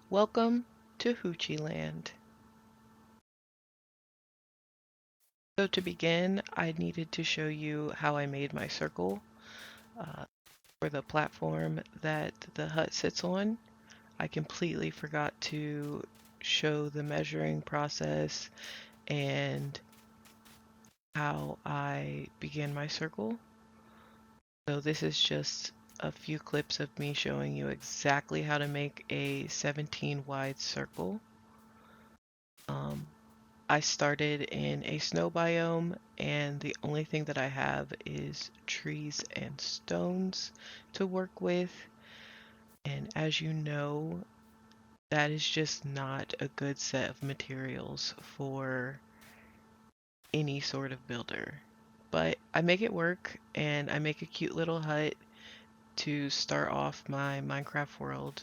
Welcome to Hoochee Land. So to begin, I needed to show you how I made my circle uh, for the platform that the hut sits on. I completely forgot to show the measuring process and how I began my circle. So this is just a few clips of me showing you exactly how to make a 17 wide circle. Um, I started in a snow biome, and the only thing that I have is trees and stones to work with. And as you know, that is just not a good set of materials for any sort of builder. But I make it work, and I make a cute little hut to start off my Minecraft world.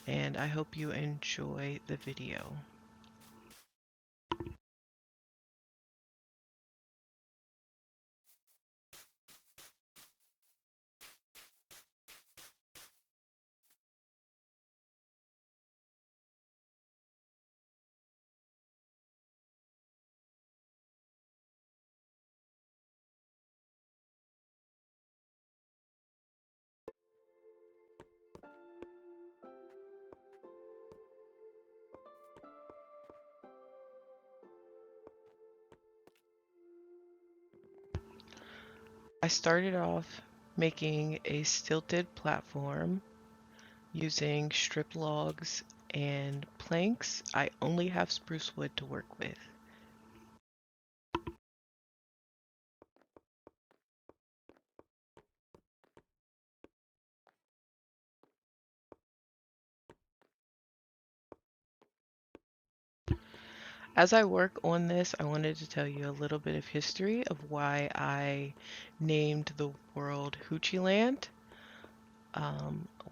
And I hope you enjoy the video. I started off making a stilted platform using strip logs and planks. I only have spruce wood to work with. As I work on this, I wanted to tell you a little bit of history of why I named the world Hoochie Land.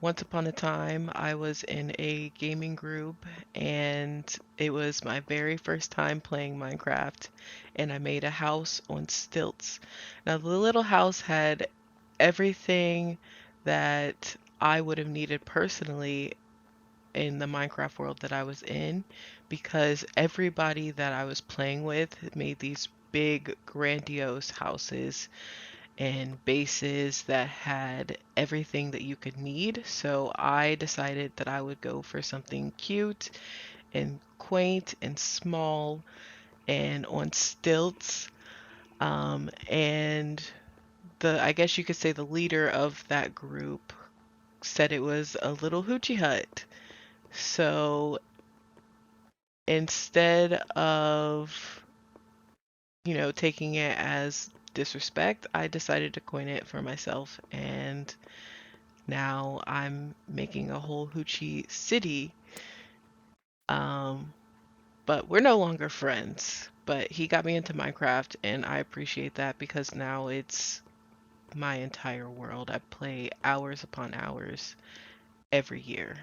Once upon a time, I was in a gaming group and it was my very first time playing Minecraft, and I made a house on stilts. Now, the little house had everything that I would have needed personally in the Minecraft world that I was in, because everybody that I was playing with made these big, grandiose houses and bases that had everything that you could need. So I decided that I would go for something cute and quaint and small and on stilts. And I guess you could say the leader of that group said it was a little hoochie hut. So instead of, taking it as disrespect, I decided to coin it for myself, and now I'm making a whole hoochie city. Um, but we're no longer friends. But he got me into Minecraft, and I appreciate that because now it's my entire world. I play hours upon hours every year.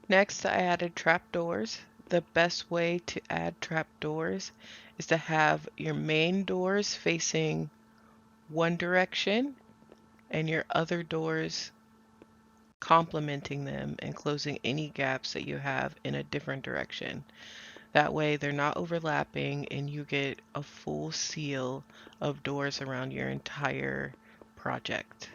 Next, I added trapdoors. The best way to add trapdoors is to have your main doors facing one direction and your other doors complementing them and closing any gaps that you have in a different direction. That way they're not overlapping and you get a full seal of doors around your entire project.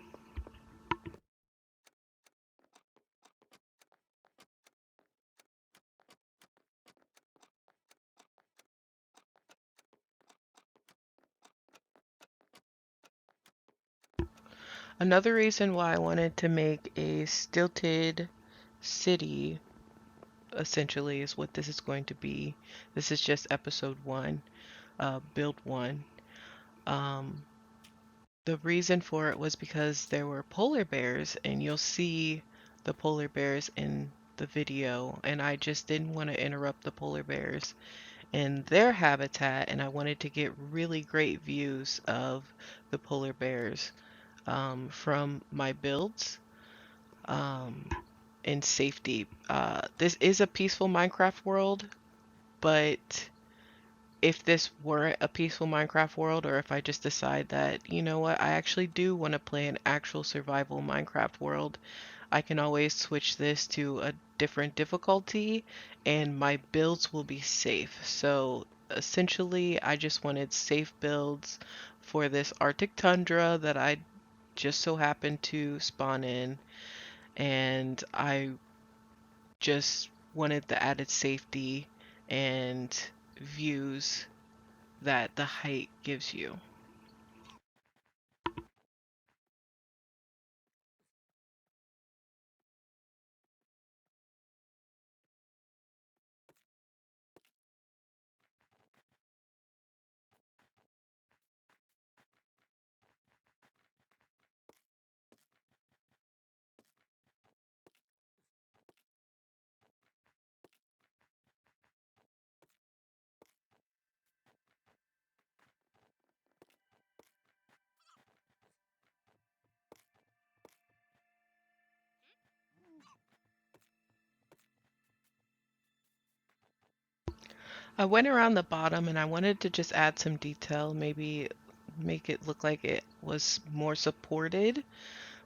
Another reason why I wanted to make a stilted city essentially is what this is going to be. This is just episode one, build one. Um, the reason for it was because there were polar bears, and you'll see the polar bears in the video, and I just didn't want to interrupt the polar bears in their habitat, and I wanted to get really great views of the polar bears from my builds in safety. This is a peaceful Minecraft world, but if this weren't a peaceful Minecraft world, or if I just decide that, you know what, I actually do want to play an actual survival Minecraft world, I can always switch this to a different difficulty and my builds will be safe. So essentially, I just wanted safe builds for this Arctic tundra that I just so happened to spawn in, and I just wanted the added safety and views that the height gives you. I went around the bottom and I wanted to just add some detail, maybe make it look like it was more supported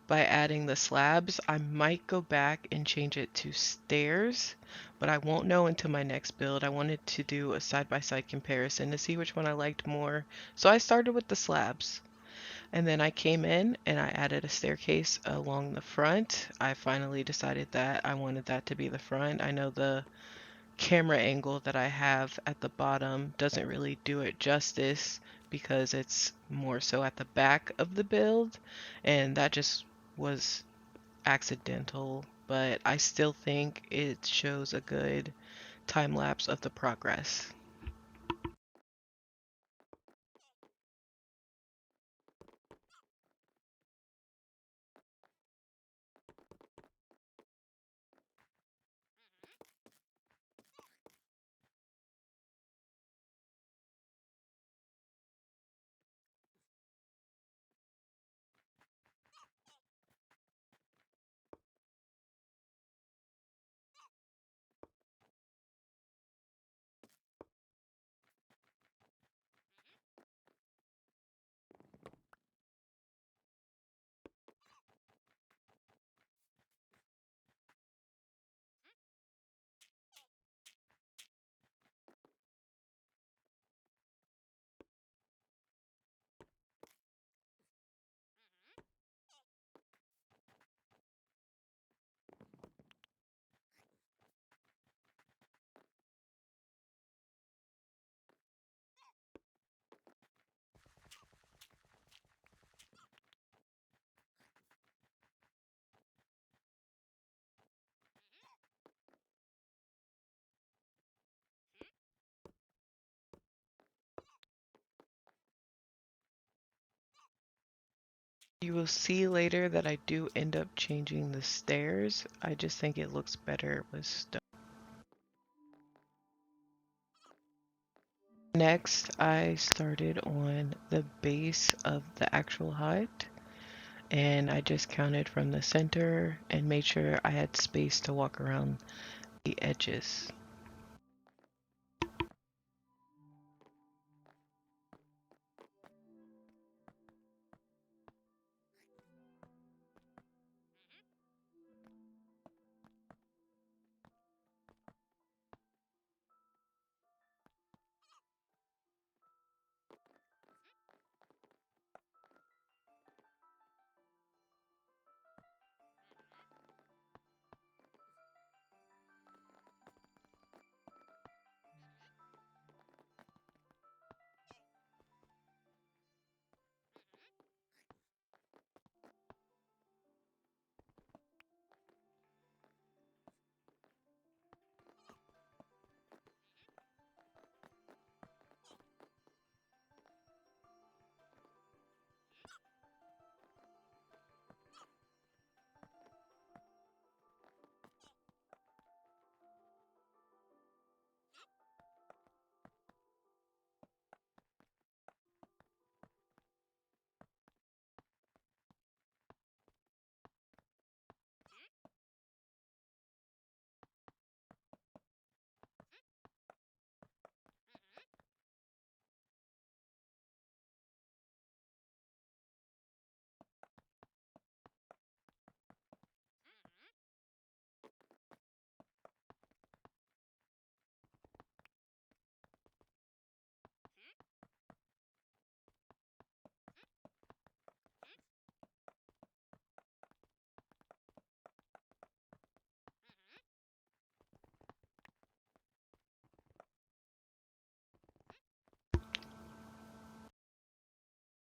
by adding the slabs. I might go back and change it to stairs, but I won't know until my next build. I wanted to do a side-by-side comparison to see which one I liked more. So I started with the slabs. And then I came in and I added a staircase along the front. I finally decided that I wanted that to be the front. I know the camera angle that I have at the bottom doesn't really do it justice because it's more so at the back of the build, and that just was accidental, but I still think it shows a good time lapse of the progress. You will see later that I do end up changing the stairs. I just think it looks better with stone. Next, I started on the base of the actual hut, and I just counted from the center and made sure I had space to walk around the edges.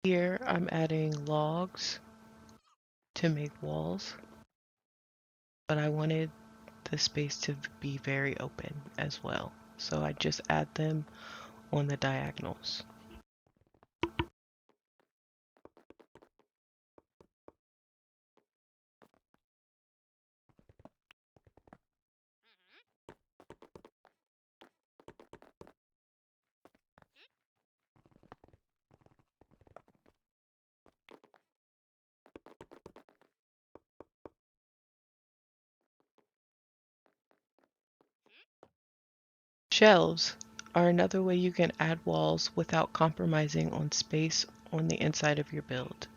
Here I'm adding logs to make walls, but I wanted the space to be very open as well. So I just add them on the diagonals. Shelves are another way you can add walls without compromising on space on the inside of your build.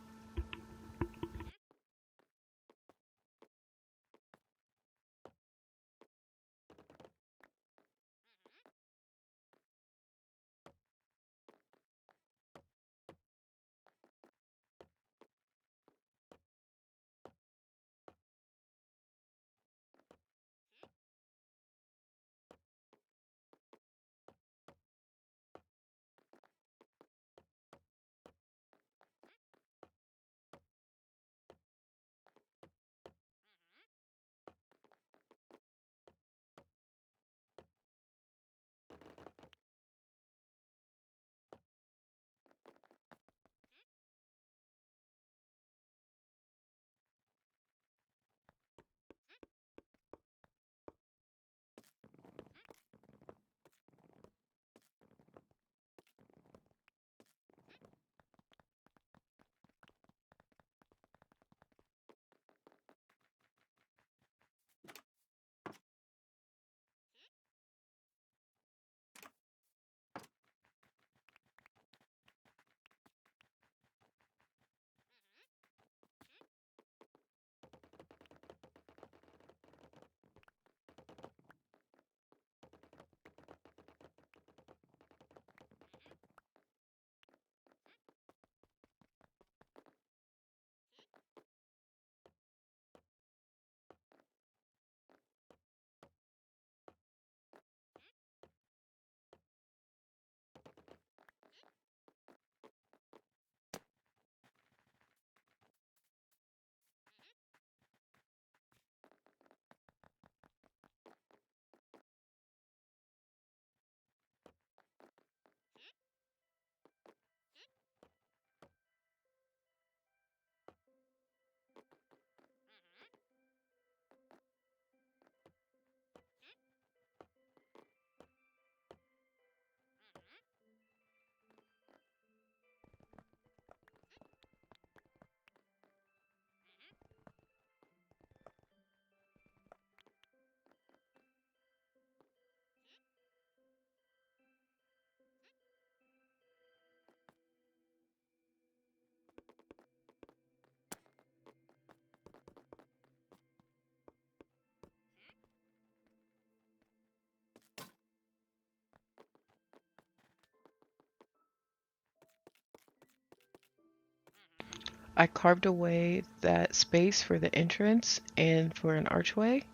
I carved away that space for the entrance and for an archway,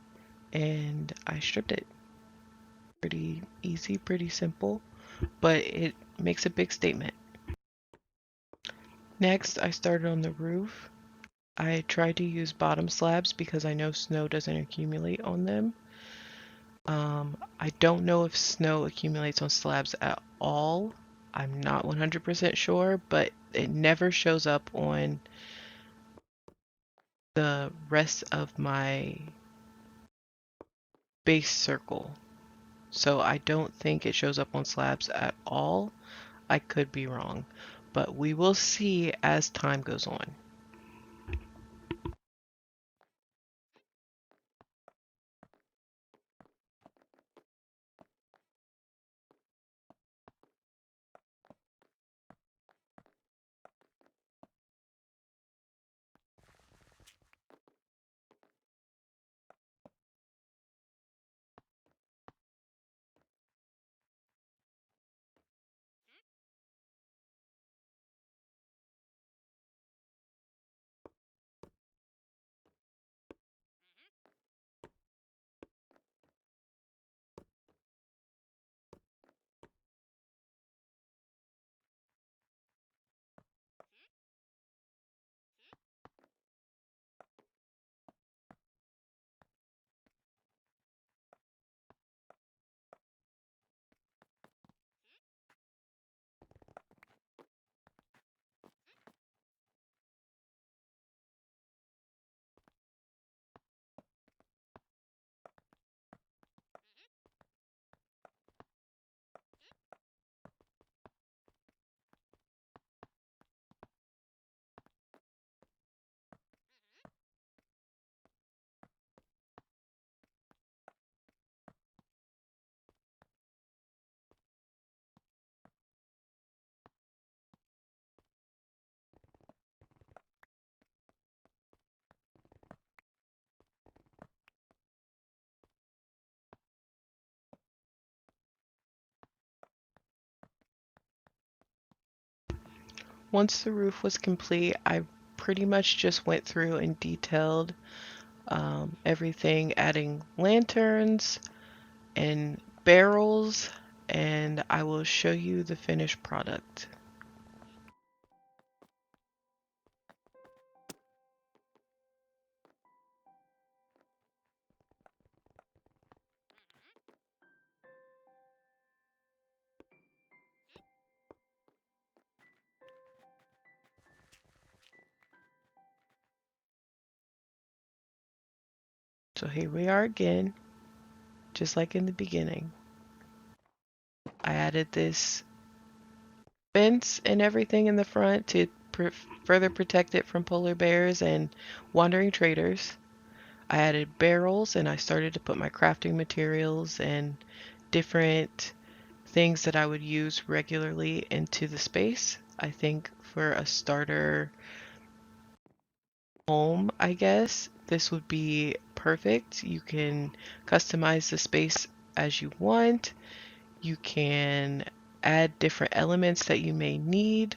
and I stripped it. Pretty easy, pretty simple, but it makes a big statement. Next, I started on the roof. I tried to use bottom slabs because I know snow doesn't accumulate on them. I don't know if snow accumulates on slabs at all. I'm not 100% sure, but it never shows up on the rest of my base circle. So I don't think it shows up on slabs at all. I could be wrong, but we will see as time goes on. Once the roof was complete, I pretty much just went through and detailed everything, adding lanterns and barrels, and I will show you the finished product. So here we are again, just like in the beginning. I added this fence and everything in the front to further protect it from polar bears and wandering traders. I added barrels and I started to put my crafting materials and different things that I would use regularly into the space. I think for a starter home, I guess, this would be perfect. You can customize the space as you want. You can add different elements that you may need.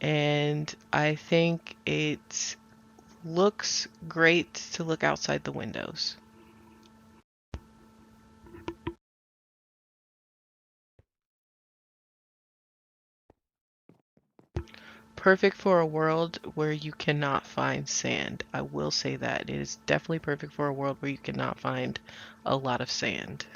And I think it looks great to look outside the windows. Perfect for a world where you cannot find sand. I will say that. It is definitely perfect for a world where you cannot find a lot of sand.